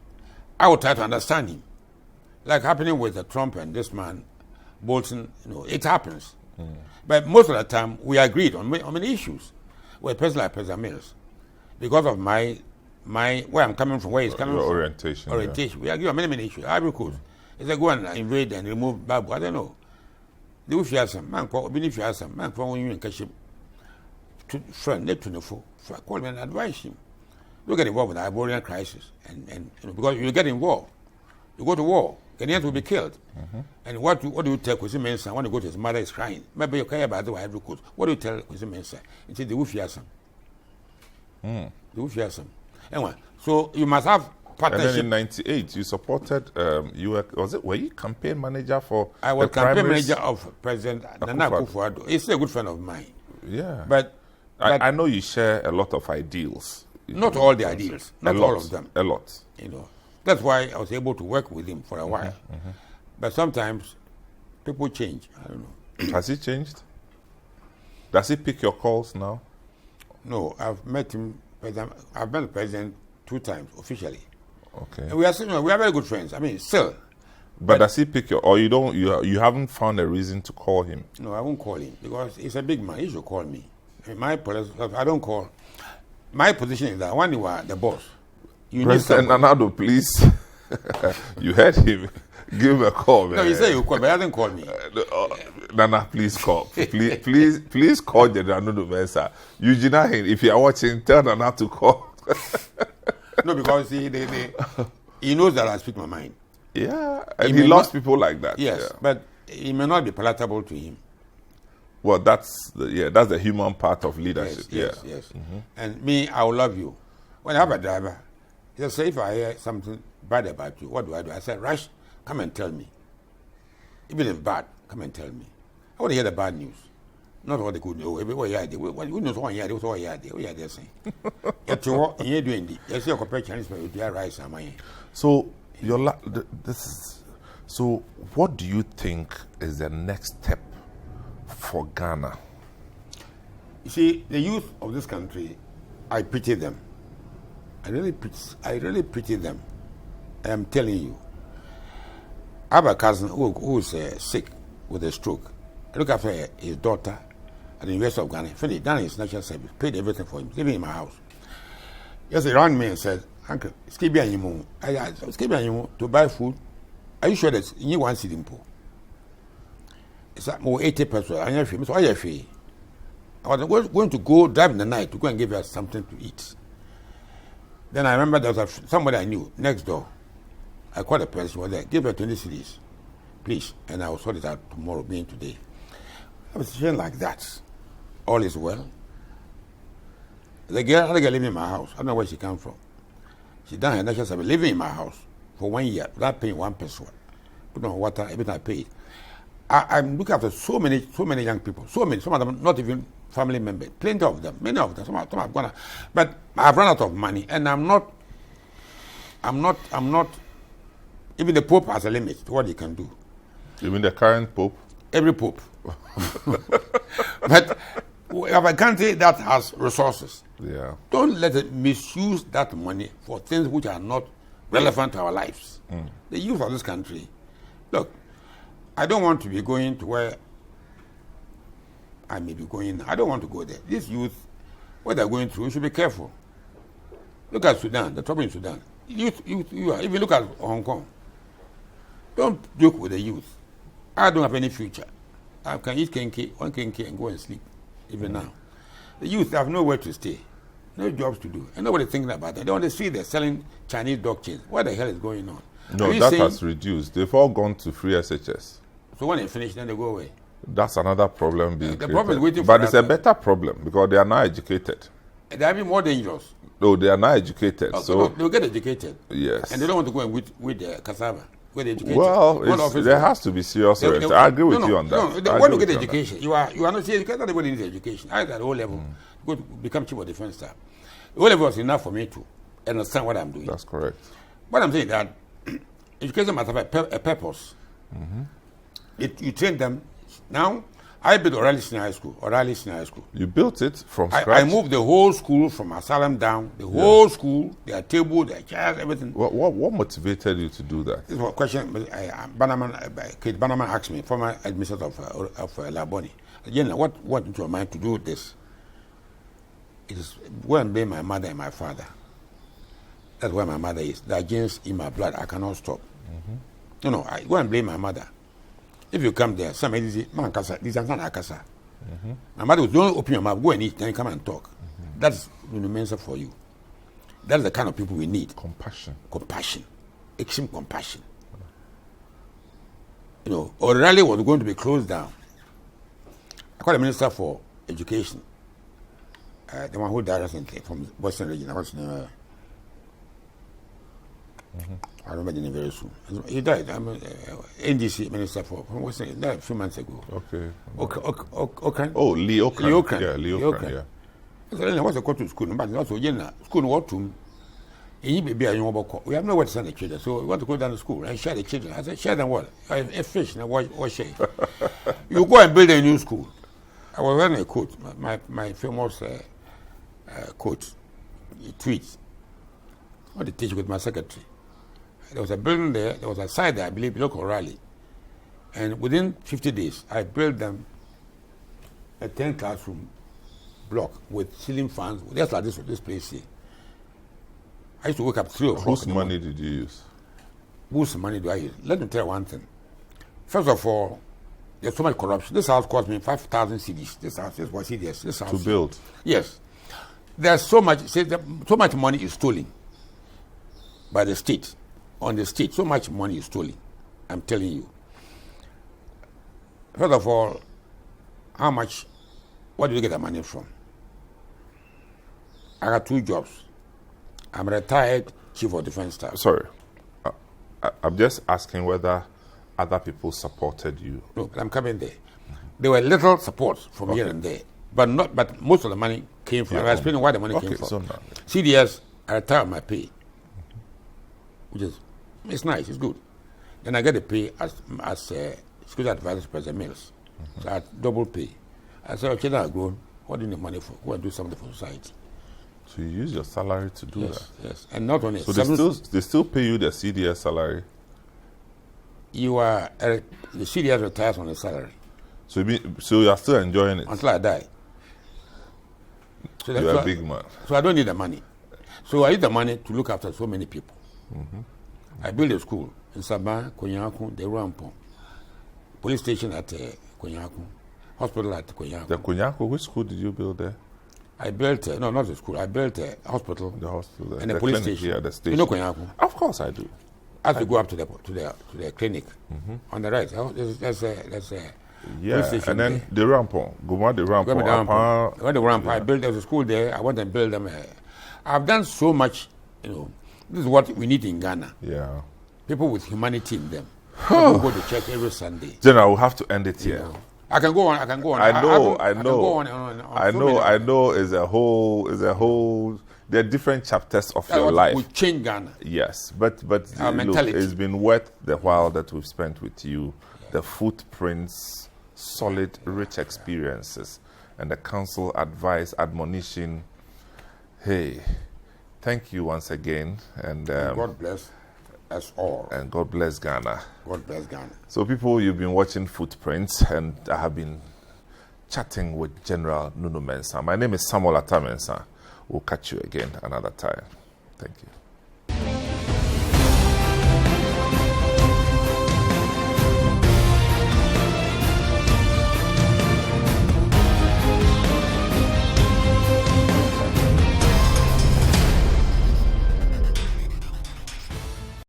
Speaker 2: I would try to understand him. Like happening with Trump and this man, Bolton, it happens. But most of the time, we agreed on many issues with a person like President Mills. Because of my where I'm coming from, where he's coming from.
Speaker 1: Orientation.
Speaker 2: Yeah. We agree on many issues. Ivory Coast. If they go and invade and remove Babu, I don't know. They will fear some. Man, call man, for when you and Kashim. Friend, let to know for call me and advise him. Don't get involved with the Ivorian crisis. And because you get involved, you go to war, Ghanaians will be killed. And what do you tell Kwesi Mensah when you go to his mother is crying? Maybe you care about the Ivory Coast. What do you tell Kwesi Mensah? He said, they will fear some. They will fear some. Anyway, so you must have partnership.
Speaker 1: And then in '98, you supported. Were you campaign manager for?
Speaker 2: I was campaign manager of President Akufo-Addo. He's a good friend of mine.
Speaker 1: Yeah,
Speaker 2: but
Speaker 1: I know you share a lot of ideals.
Speaker 2: Not all the ideals. Not all of them.
Speaker 1: A lot.
Speaker 2: That's why I was able to work with him for a while. But sometimes people change. I don't know.
Speaker 1: Has he changed? Does he pick your calls now?
Speaker 2: No, I've met him. I've met the president 2 times officially.
Speaker 1: Okay.
Speaker 2: And we are very good friends. I mean, still.
Speaker 1: But does he pick your? Or you haven't found a reason to call him?
Speaker 2: No, I won't call him because he's a big man. He should call me. I don't call. My position is that when you are the boss, you
Speaker 1: President Nunoo, please. You heard him. Give him a call, man.
Speaker 2: No, he said you call, but he hasn't called me.
Speaker 1: Nana, please call. Please call General Nunoo-Mensah. Eugene, if you are watching, tell Nana to call.
Speaker 2: No, because he knows that I speak my mind.
Speaker 1: Yeah, and he loves people like that.
Speaker 2: Yes, but it may not be palatable to him.
Speaker 1: Well, that's the human part of leadership.
Speaker 2: Yes. And me, I will love you. When I have a driver, he says, if I hear something bad about you, what do? I said, Rush, come and tell me. Even if bad, come and tell me. I want to hear the bad news. Not all the good news. What news one year, what are they saying? You're doing this. You see, compare Chinese people with their rice and money.
Speaker 1: So, so what do you think is the next step for Ghana?
Speaker 2: You see, the youth of this country, I pity them. I really pity them. I am telling you. I have a cousin who is sick with a stroke. I look after his daughter at the University of Ghana. Finished, done his national service, paid everything for him, living in my house. Yes, he ran me and said, Uncle, Skibi and you I Skibi and you to buy food. Are you sure that you want to see it's like more 80%. I have so I have I was going to go drive in the night to go and give her something to eat. Then I remember there was somebody I knew next door. I called a person, was there, give her 20 cedis, please, and I will sort it out tomorrow, being today. I was feeling like that. All is well. The girl living in my house. I don't know where she came from. She done her national service, living in my house for 1 year without paying 1 peso. Put on water, everything I paid. I'm looking after so many young people. So many, some of them not even family members. Plenty of them, many of them. Some have gone. But I've run out of money, and I'm not. Even the Pope has a limit to what he can do.
Speaker 1: You mean the current Pope?
Speaker 2: Every Pope. But we have a country that has resources.
Speaker 1: Yeah.
Speaker 2: Don't let it misuse that money for things which are not relevant to our lives. The youth of this country, look, I don't want to be going to where I may be going. I don't want to go there. This youth, what they're going through, you should be careful. Look at Sudan, the trouble in Sudan. Youth, if you look at Hong Kong, don't joke with the youth. I don't have any future. I can eat kenke, one kenke, and go and sleep, even now. The youth have nowhere to stay, no jobs to do, and nobody thinking about that. They on the street, they're selling Chinese dog chains. What the hell is going on?
Speaker 1: No, that has reduced. They've all gone to free SHS.
Speaker 2: So when they finish, then they go away.
Speaker 1: That's another problem being
Speaker 2: the
Speaker 1: created.
Speaker 2: problem is waiting for
Speaker 1: but it's a better problem because they are not educated.
Speaker 2: They are even more dangerous.
Speaker 1: No, they are not educated. So
Speaker 2: they'll get educated.
Speaker 1: Yes.
Speaker 2: And they don't want to go and with the cassava. Get educated.
Speaker 1: Well, there has to be serious. I agree with you on that.
Speaker 2: No, they want to get education. You are not saying everybody needs education. I at O level, go to become chief of defense staff. O level was enough for me to understand what I'm doing.
Speaker 1: That's correct.
Speaker 2: But I'm saying that education must have a purpose. You train them. Now, I built O'Reilly Senior High School.
Speaker 1: You built it from scratch?
Speaker 2: I moved the whole school from Asylum down, the whole school, their table, their chairs, everything.
Speaker 1: What motivated you to do that?
Speaker 2: This was a question Kate Bannerman asked me, former administrator of Laboni. Again, what went into your mind to do this? It is go and blame my mother and my father. That's where my mother is. The genes in my blood, I cannot stop. I go and blame my mother. If you come there, somebody says, "Man, kasa, this is not akasa." My mother would don't open your mouth, go and eat, then come and talk. That's Nunoo-Mensah for you. That's the kind of people we need.
Speaker 1: Compassion.
Speaker 2: Extreme compassion. O'Reilly was going to be closed down. I called the Minister for Education, the one who died recently from Western region. I remember the name very soon. He died. I'm NDC minister from Western. Died a few months ago.
Speaker 1: Okay.
Speaker 2: Okran.
Speaker 1: Oh, Lee Okran.
Speaker 2: Yeah,
Speaker 1: Lee Okran. Yeah.
Speaker 2: So what's the call to school? But also, school what to? We have nowhere to send the children, so we want to go down to school and share the children. I said, share them what? A fish and what share? You go and build a new school. I was wearing a coat, my famous coat, tweet. I want to teach with my secretary. There was a building there was a site there, I believe, local O'Reilly. And within 50 days, I built them a 10 classroom block with ceiling fans, just like this place here. I used to wake up 3 o'clock.
Speaker 1: Whose money did you use?
Speaker 2: Whose money do I use? Let me tell you one thing. First of all, there's so much corruption. This house cost me 5,000 CDs. This house, this was CDs. This house.
Speaker 1: To build?
Speaker 2: Yes. There's so much money is stolen by the state. On the state, so much money is stolen. I'm telling you. First of all, where do you get the money from? I got 2 jobs. I'm a retired chief of defense staff.
Speaker 1: Sorry. I'm just asking whether other people supported you.
Speaker 2: No, but I'm coming there. There were little supports from here and there, but most of the money came from. I was explaining why the money came from. So CDS, I retired my pay, which is it's nice, it's good. Then I get the pay as security advisor to President Mills. So I had double pay. I said, okay, now go. What do you need money for? Go and do something for society.
Speaker 1: So you use your salary to do that?
Speaker 2: Yes, and not only.
Speaker 1: So they still pay you the CDS salary?
Speaker 2: You are the CDS retires on the salary.
Speaker 1: So you are still enjoying it?
Speaker 2: Until I die. So
Speaker 1: you're a big man.
Speaker 2: So I don't need the money. So I use the money to look after so many people. I built a school in Sabah, Konyaku, the Rampo, police station at Konyaku, hospital at Konyaku.
Speaker 1: The Konyaku, which school did you build there?
Speaker 2: I built, no, not the school, I built a hospital.
Speaker 1: The hospital.
Speaker 2: And the police station.
Speaker 1: Here, the station.
Speaker 2: You know Konyaku?
Speaker 1: Of course I do.
Speaker 2: As we go up to the clinic, on the right, there's a police station
Speaker 1: and then
Speaker 2: there.
Speaker 1: the Rampon. Guma the Rampon.
Speaker 2: When the Rampon, I built a school there. I went and built them. I've done so much, you know. This is what we need in Ghana.
Speaker 1: Yeah.
Speaker 2: People with humanity in them. People go to church every Sunday.
Speaker 1: General, we'll have to end it here.
Speaker 2: You know. I can go on.
Speaker 1: I know. It's a whole. There are different chapters of your life.
Speaker 2: We change Ghana.
Speaker 1: Yes, but
Speaker 2: Our mentality.
Speaker 1: It's been worth the while that we've spent with you. The footprints, solid, rich experiences, and the council advice, admonition. Hey, thank you once again, and
Speaker 2: God bless us all.
Speaker 1: And God bless Ghana.
Speaker 2: God bless Ghana.
Speaker 1: So, people, you've been watching Footprints, and I have been chatting with General Nunoo-Mensah. My name is Samuel Atta-Mensah. We'll catch you again another time. Thank you.